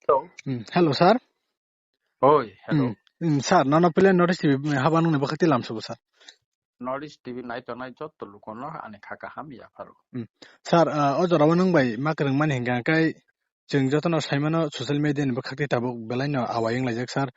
Hello. Hello, sir. Oi, hello. Sir, none of the notice habanung ne bakati lam subu, sir. Nordic TV night on night to Lukono and Kakahami Faru. Sir, ojo rawanung by makarang man hingga kai jeng jotono saimano social media ni bakati tabuk belaino awayang lajak sir.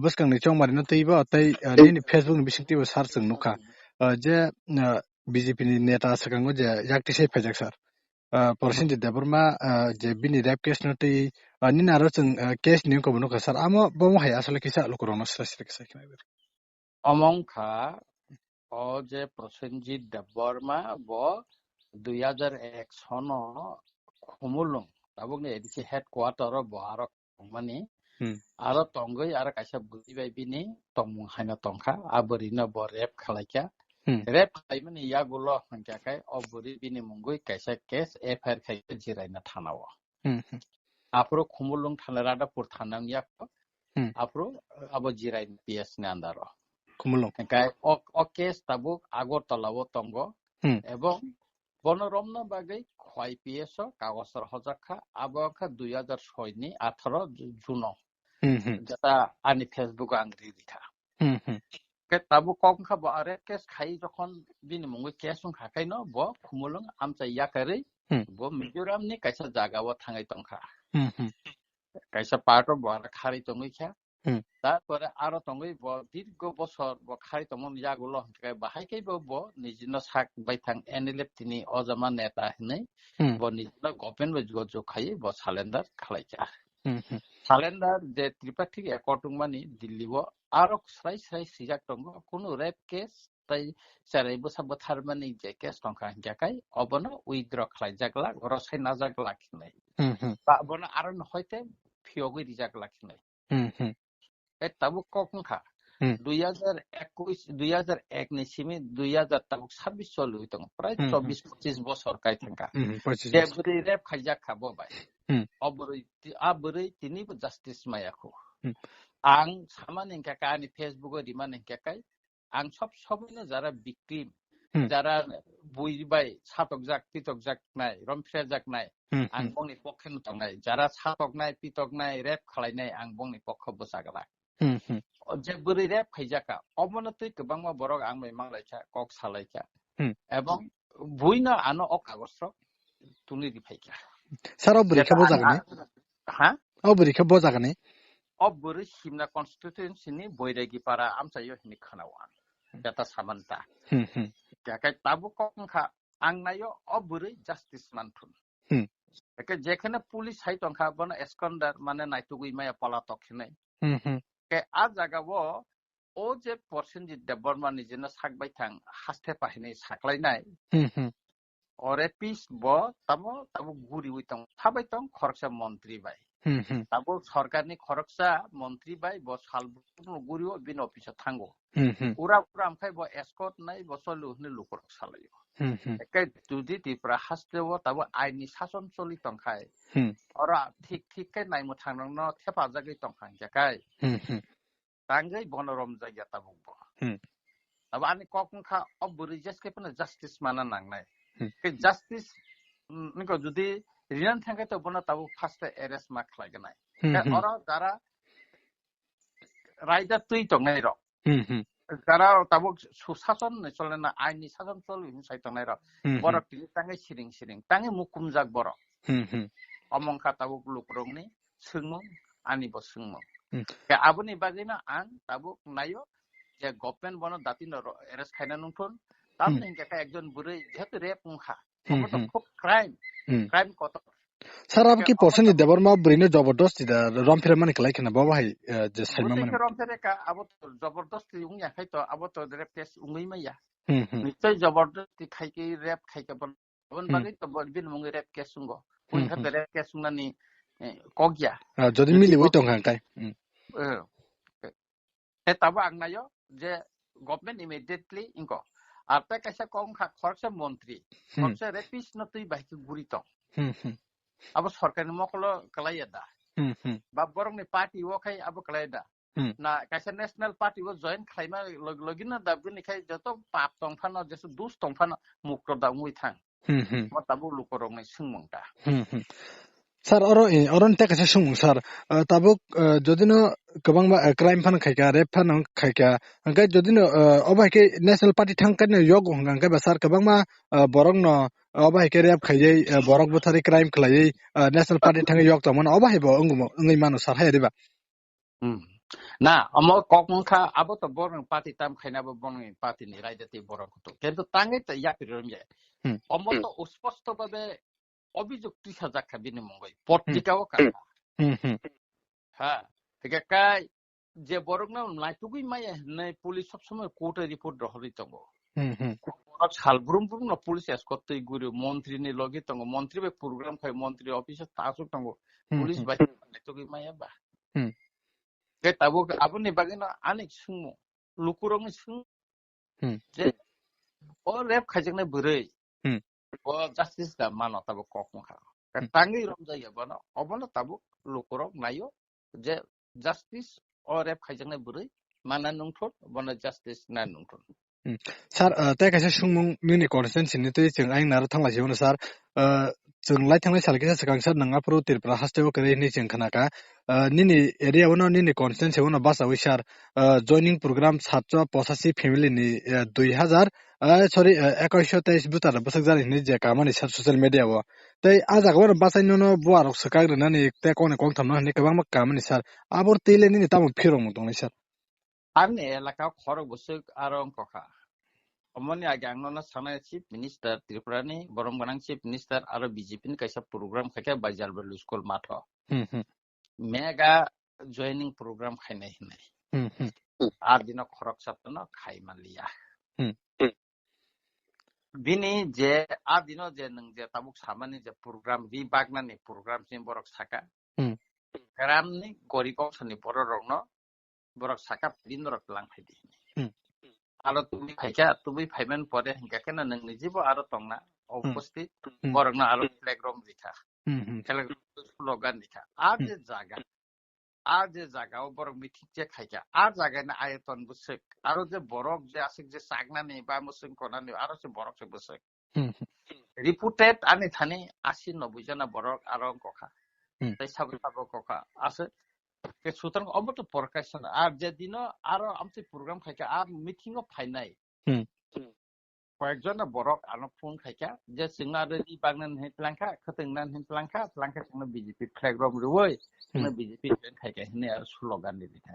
Bus kang ni chong marino tiba tai ni Facebook ni bising tiba sir seng nuka. Je BJP ni neta sekango je yakti se pejak sir. Porsin je daburma je bini rap case noti ni naro seng case ni ko bunuka sir. Amo bomo hai asale kisa lokorono sir kisa kina. Amongka Oje Prosenjit the Burma Bo 2001 Sono Kumulung. Tabung edisi headquarter of Boarok Mani. Ara Tongoi Ara Kasha Budi Bini, Tomung Hana Tonka, Aborina Bo Rep Kalaka. Rep Kaimani Yagulo and Kakai, Oburi Bini Mungui, Kasha Case, Efer Kaijira Tanawa. Apro Kumulung Talarada Purtanang Yako. Apro abo jirai PS ni andaro. Kumulong. Kai okes tabuk agor talawo tongo. Ebong bonoromna bagai khoi PS kagosar hojakha aboka 2006 ni 18 Juno. Jata ani Facebook angri dikha. Ke tabuk kongkha bo are kes khai jokhon bini mungui kesung khakai no bo Kumulong amcha yakari bo Mizoram ni kaisa jaga wo thangai tongkha. Kaisa part of bo khari tongi kha. তারপরে আরো তঙ্গই দীর্ঘ বছর খারি তমন ইয়াগুলো বাহাইকেই Nigeen সাক বাইথাং NLF তিনি অজামা নেতা হনে Nigeen government জখাই cylinder খালাইকা cylinder যে ত্রিপাঠিক একটং মানি দিল্লি আরো স্রাই স্রাই সিজাক দङ কোনো রেপ কেস তাই সারাই বসাবো থারমানি যে কেস টংকা হিংকাই অবন উইথড্র খালাইজাকলা রসাই নাজাক লাখিনাই বা অবন আরো হইতে ফিয়গই রিজাক লাখিনাই tabuk kokha 2001 ni simi 2000 tabuk 26 cholu tong prai 24-25 বছর kai thangka debri rep khajak khabo bai aburi tini bu justice mayakho ang samane ka ani facebook ri mane kai ang সবসময় যারা victim যারা বুইবাই ছাতক জাক পিতক জাক নাই রমফ্রে জাক নাই আং বংনি পক্ষে নতং নাই যারা ছাতক নাই পিতক নাই রেপ খালাইনাই আং বংনি পক্ষ বসাগলা যে বুড়ি রেপ খাইজাকা অবনতই গোबांमा বরক আং मै मांगलायखा कक सालायखा এবং বুইনা আনো অকাগস্র তুলি দিফাইখা সারা বুরিখা বজাগনে হ্যাঁ বুরিখা বজাগনে বুরি সিমনা কনস্টিটিউয়েন্সিনি বৈরাগীপাড়া আমচাইयो হিনি খানাওয়ান এটা সামান্তা কাকাই তাবু কংখা আং নাইयो বুরি জাস্টিস মানথুন একে যেখানে পুলিশ হাই তংখা বন এসকন্ডার মানে নাইতুগুই মায়া পলাতক হিনাই ke a jaga wo o je Prosenjit Deborma ni jena sakbai thang haste pahini saklainai ore pis bo tamo guri uitang thabai tong khoroksa মন্ত্রী bai tabo সরকার ni khoroksa মন্ত্রী bai bo salbu guri o bin office thango ura amkhai bo escort nai bo solu hne lukorok salayo ekai tudi tipra haste wo tabo aini শাসন চলি tongkhai ora ঠিক kai naimo thangnang no thepa jagai tongkhang jakai Tangai bonorom jaya tabukbo. Aba ani kokungkha oburi jeske puna justice mana nangnai. Ke justice niko judi rinan thangai to bona tabu first arrest ma khlaiganai. Ke ora dara raida tui tongai ro. Dara tabu susason ne cholena aini sason chol hin sai tongai ro. Borok tini tangai siring tangai mukumjak borok. Omongkha tabu lukrongni sungmung ani bo sungmung. Ke abuni bagina ang tabuk nayo যে government বন দাতিন arrest খাইনা নুনফুন তাম নেই কা একজন বুড়ি যেহেতু rape মুখা তো খুব ক্রাইম কত সারা কি Prosenjit Deborma ব্রিনে জবরদস্তি দা রমফিরে মানে কলাই কেনা বাবা হাই যে সাইমা মানে রমফিরে কা আবো জবরদস্তি উংয়া খাই তো আবো তো রেপ কেস উংই মাইয়া নিশ্চয় জবরদস্তি খাইকে রেপ খাইকে বন বাগি তো বিন মুঙ্গি রেপ কেস সুঙ্গ উই হাতে রেপ কেস সুঙ্গানি কগিয়া যদি মিলি ওই টং হাঙ্কাই তাবো আগনায়ো যে গভর্নমেন্ট ইমিডিয়েটলি ইনকো আর তা কাইসা কম খরচা মন্ত্রী খরচা রেপিস ন তুই বাইকে গুরিত আবো সরকারি মকল কলাইদা বা বরংনি পার্টি ওখাই আবো কলাইদা না কাইসা ন্যাশনাল পার্টি ও জয়েন খাইমা লগিনা দাবনি খাই যত পাপ তংফানো যেসু দুস তংফানো মুক্ত দা মুই থাং তাবো লুকরংনি সুংমংটা Sir, oron ta kasa sung sir. Tabuk jodino kabang ba crime fan khaika rape fan khaika angkai jodino obai ke national party thangkan no yog angkai ba sir kabang ma borong no obai ke rape khaijai borok buthari crime khlai national party thang yog tamon obai bo ungumo ngai manu sir hai riba. Na amo kokungkha abo to borong party tam khaina bo borong party ni raidati borong to কিন্তু tangai ta yapirom ye amo to usposto babe অভিযোগ 30,000 টাকা বিনিময় পত্রিকাও কাটা হ্যাঁ ঠিক আছে যে বরং না নাইটুকুই মাইয়া নাই পুলিশ সব সময় কোর্টে রিপোর্ট রহরি তঙ্গ সালব্রুম ব্রুম না পুলিশ এস করতে গুরু মন্ত্রী নি লগে তঙ্গ মন্ত্রী বে প্রোগ্রাম খাই মন্ত্রী অফিসে তাসু তঙ্গ পুলিশ বাই নাইটুকুই মাইয়া বা কে তাবো আপনি বাগিনা অনেক সুমো লুকুরং সুং যে ও rape খাইজনে বरै justice da mano tabo kokong ha tangi rom jaya bana obana tabo lokorok nayo je justice or rep khaijang buri mana nungthot bana justice na nungthot Sir ta kaisa sungmung mini constituency ni tei jeng aing nar thangla jibon sir jeng lai thanglai salkisa sakang sir nanga pro tirpra hasteo kare ni jeng khana nini area wono nini constituency wono basa wi sir joining program 785 family ni 2000 sorry 2123 butar basak jari ni je kamani sir social media wo tei ajak wono basai no buarok sakagre nani te kone kong thamno ni kabang mak kamani sir abor tele nini tamu phirong mutong ni sir arne elaka khorok busuk arong kokha Omoni agang nona sana chief minister Tripurani borong banang chief minister aro BJP ni kaisa program khake Bajar Balu school matho mega joining program khainai hinai ar dino khorok sapno khai malia bini je adino je nang je tabuk samani je program ri bagnani program sin borok saka karam ni goriko sani borok no borok saka din rok lang phidi aro tumi phaika tumi phaiman pore hingakena nang ni jibo aro tongna উপস্থিত borok na aro playground dikha slogan dikha আর যে জায়গা borok mithi je khaika আর জায়গা na ayeton busek aro je borok je asik je sagna ni ba musing kona ni aro je borok je busek reputed ani thani 80-90 jana borok aro kokha tai sabo kokha ase ke sutan oboto porkaison আর যে দিনো aro amsi program khaika আর meeting o phainai কয়েকজন borok ano phone khaika je singna ri bagnan he plangka khatengnan he plangka singna BJP flag rom ruoi singna BJP khaika hine slogan ni dikha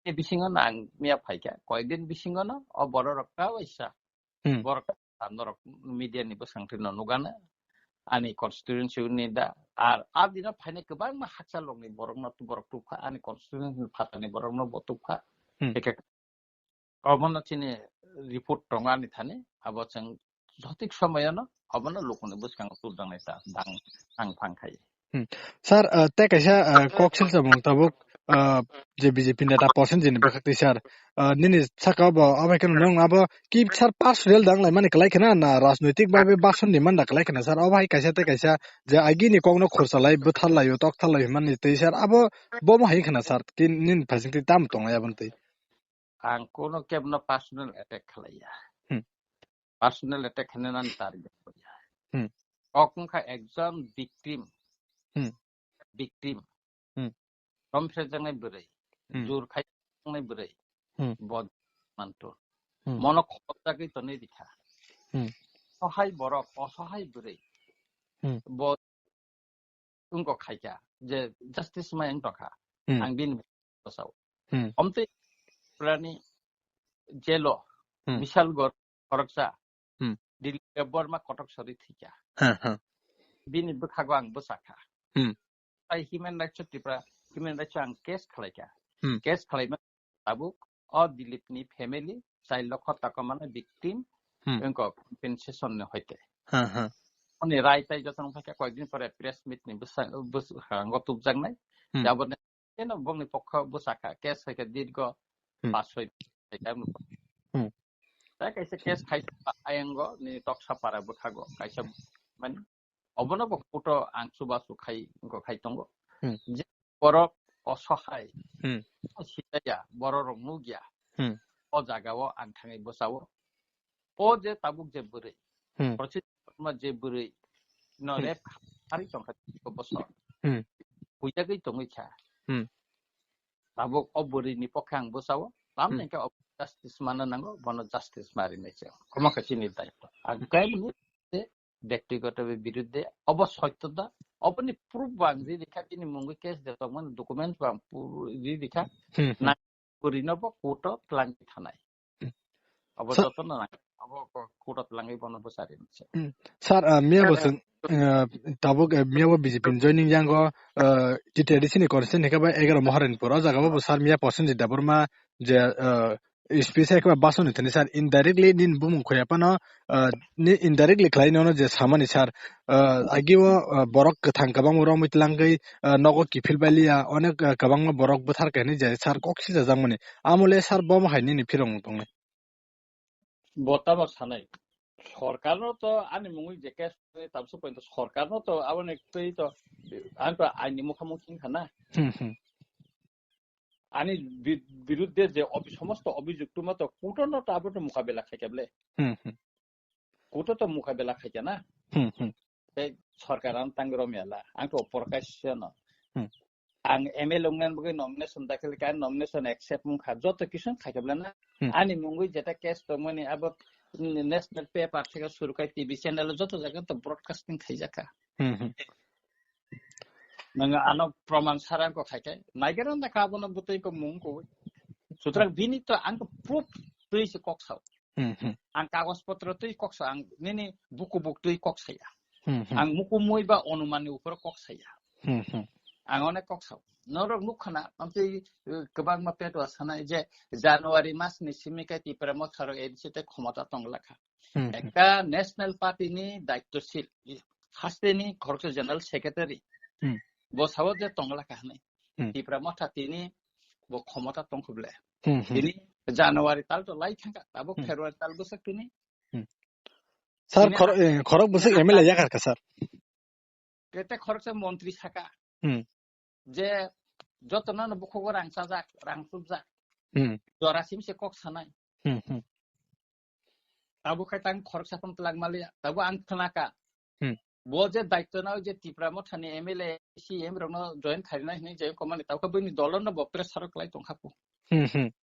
e bisingo nang mia phaika কয়েকদিন bisingo no o borok ka waisa borok andorok media ni bosangtino nugana ani constituency ni da ar adina phaine kebang ma haksalong ni borok no borok tukha ani constituency phatani borok no botukha eke অবনা চিনি report টঙ্গানি থানে আবো जों সঠিক সময়নো অবনা লোকনে বুসকাং তুলদাংনাই তা দাং আং ফাংখাই Sir ta kaisa koksil samung tabuk je BJP neta percent jini bakti sir nini saka ba abai kan nong abo ki sir personal dang lai mane kalai khana na rajnaitik bhabe bason ni man da kalai khana sir abai kaisa ta kaisa je agi ni kongno khorsa lai buthal lai tok thal lai man ni te sir abo bomo hai khana sir kin nin facility tam tong lai abon te ang kono kebno personal attack khalaiya personal attack hanenan target hoya okungkha একজন victim komfrejangai burai jur khai burai bod manto mono khotaki to nei dikha সহায় borok অসহায় burai bod ungko khaika je justice ma ang tokha ang bin bosau omte prani jelo বিশাল খরকসা Delhi Varma Cuttack sorry থিকা বিনি বখাগো আং বসাখা তাই human rights Tripura human rights আং case খালাইকা case খালাইমা তাবুক অ দিলীপনি family child খতাক মানে victim এঙ্ক compensation নে হইতে অনি রাইতাই যতন ফাকা কয়েকদিন পরে প্রেস মিট নি বসাঙ্গ তুবজাংনাই যাবনে কেন বংনি পক্ষ বসাখা কেস হইকে দীর্ঘ 5-6 ta kaisa case khaisa ayango ni toksa para bukhago kaisa mane obono photo angsu basu khai ko khai tongo je borok osohai sitaya borok nugya o jagao anthangai bosawo o je tabuk je buri prochit ma je buri no rep hari tongka bosor Hmm. bujagai tongai kha Hmm. tabuk oburi ni pokhang bosawo lamne ka justice mana nango bono justice mari neche koma khachini daito agai ni ব্যক্তিগতভাবে বিরুদ্ধে অবসত্যতা অপনি proof বাংজি দেখা তিনি মঙ্গি case দে তমন document বাং পুরি দেখা না করিনব court প্লাঙ্গি থানায় অবসত্যতা না of court প্লাঙ্গি বনব সারিনছে sir মিয়া বসন tabuk miyawa BJP joining jango tradition correction hekaba 11 moharin pura jagaba sar miya person je daburma je space hekaba bason thani sar indirectly nin bumung khoyapano ni indirectly klainono je samani sar agiwo borok kathang kabang ro mitlangai nogo kifilbalia onek kabang borok buthar kani je sar koksi jangmani amule sar bom haini ni phirong tongne বতাবা সানাই সরকারও তো আনি মুই যে case তাবসু point সরকারও তো আবার একটুই তো আনতো আইনি মুখোমুখি খানা আনি বিরুদ্ধে যে সমস্ত অভিযুক্ত মতো কোর্টও তো আবার মোকাবেলা খাইকেবলে কোর্টও তো মোকাবেলা খাইকে না সরকার আন তাঙ্গর মেলা আং তো প্রকাশ্য না আং এমএলএ লংনান বগে নমিনেশন দাখিল কার নমিনেশন অ্যাকসেপ্ট মুখা যত কিছু খাইকেবলে না আনি মুই যেটা কেস তো মানে আবার ন্যাশনাল পেপার থেকে শুরু করে টিভি চ্যানেল যত জায়গায় তো ব্রডকাস্টিং খাইজাকা नंगा आनो प्रमाण सारा को खाइके नाइगेरन दा काबन बुतै को मुंग को सुतरा बिनि तो आंक प्रूफ तुइ से कक्साव आं कागज पत्र तुइ कक्सा आं नेने बुकु बुक तुइ कक्साया आं मुकु मोइबा अनुमाननि उपर कक्साया आं अने कक्साव नरक नुखना आमते गोबां मापेट वासना जे জানুয়ারি मासनि सिमिका तिपरा मथार एदिसते क्षमता तंगलाखा একটা ন্যাশনাল পার্টিनि দায়িত্বশীল হাসতেনি ঘরকে জেনারেল সেক্রেটারি বসাও যে তংলাখা নাই তিপরা মথা তিনি ব ক্ষমতা তংখবলে তিনি জানুয়ারি তাল তো লাই থাকা তাবো ফেব্রুয়ারি তাল বসে তিনি স্যার খরক বসে এমএলএ জায়গা কা স্যার কেতে খরকছে মন্ত্রী থাকা যে যতনা বখগো রাংসা যাক রাংসুব যাক জরাসিম সে কক সানাই তাবো খাইতাং খরকছা পন লাগমালিয়া তাবো আং থানাকা বজে দায়িত্ব নাও যে Tripura মথানি MLA CM Rono join খাইনা হিনি যে কমানি তাওকা বইনি দলন ব প্রেসার ক্লাই তংখাপু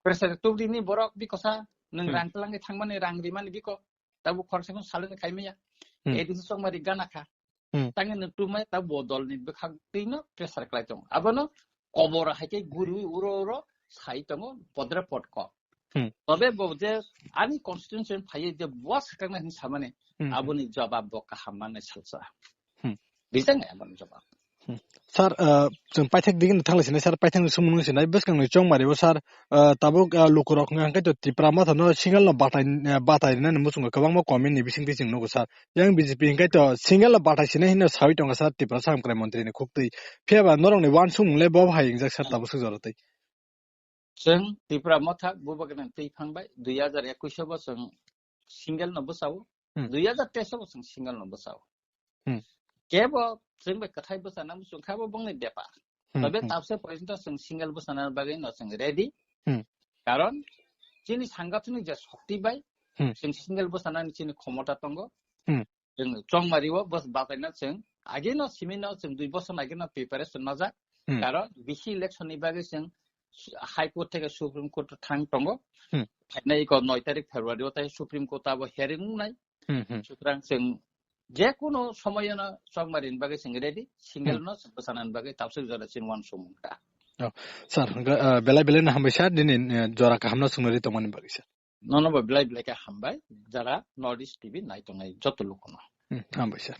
প্রেসার তুবদিনি বরক বিকসা नों रांतलांगे थांमाने रांग्रिमानि बिको ताबो खरसाखौ सालनो खायमिया एदिस संमारि गानाखा तांगे नटुमाय ता बदलनि बखागदैनो प्रेसार क्लाय दं आबनो कबर हायके गुरु उरो साइतंगो पद्र पटक तबे बजे आनि कन्स्टिट्युशन फायै जे बस कांना हिन सामाने आबोनि जवाब बका हामाने सालसा बिजों आबोनि जवाब Sir, जों पाइथेक दिगिन थांलायसिनाय सार पाइथेक सोमोनसिनाय बसखांनि चंमारिबो सार ताबो लुकुरक गांखै त तिप्रा माथनो सिंगल न बाटायना मुसुंग गोबां कमेन्टनि बिसिंथि जों नगो सार yang BJP गाय त सिंगल न बाटायसिनाय हिन सावि दंगा सार तिप्रा सामक्राय मन्त्रिनि खुक्तै फेबा नरंनि वान सुमुंले बब हायिं जाक सार ताबो सजरतै जों तिप्रा माथा बुबगन तै फांबाय 2021 बो जों सिंगल न बसाव 2023 बो जों सिंगल न बसाव केबो जों बे कथाय बसाना मुसुंखाबो बंनि देपा तबे ताबसे पर्यन्त जों सिंगल बसाना बागै न जों रेडी कारण जिनि सांगाथनि जे शक्ति बाय जों सिंगल बसानानि जिनि क्षमता दंगो जों चंमारिबो बस बागायना जों आगेनो सिमिनो जों 2 बছর आगेनो प्रिपारेशन नजा कारण बिसि इलेक्शननि बागै जों हाई कोर्ट থেকে सुप्रीम कोर्ट थां दंगो फाइनाय को 9 तारिख फेब्रुवारियाव ताय सुप्रीम कोर्ट आबो हेरिं नाय सुतरां जों जे कोनो समयना चंमारिनि बागै जों रेडी सिंगल न बसानानि बागै ताबसे जरासिन वान समका सर बेला बेला हामबाय सार दिनै जरा कामना सुंनरि तमनि बागै सार ननबा बेला बेला का हामबाय जरा नॉर्थ ईस्ट टीवी नाय तंगाय जत लोकनो हामबाय सार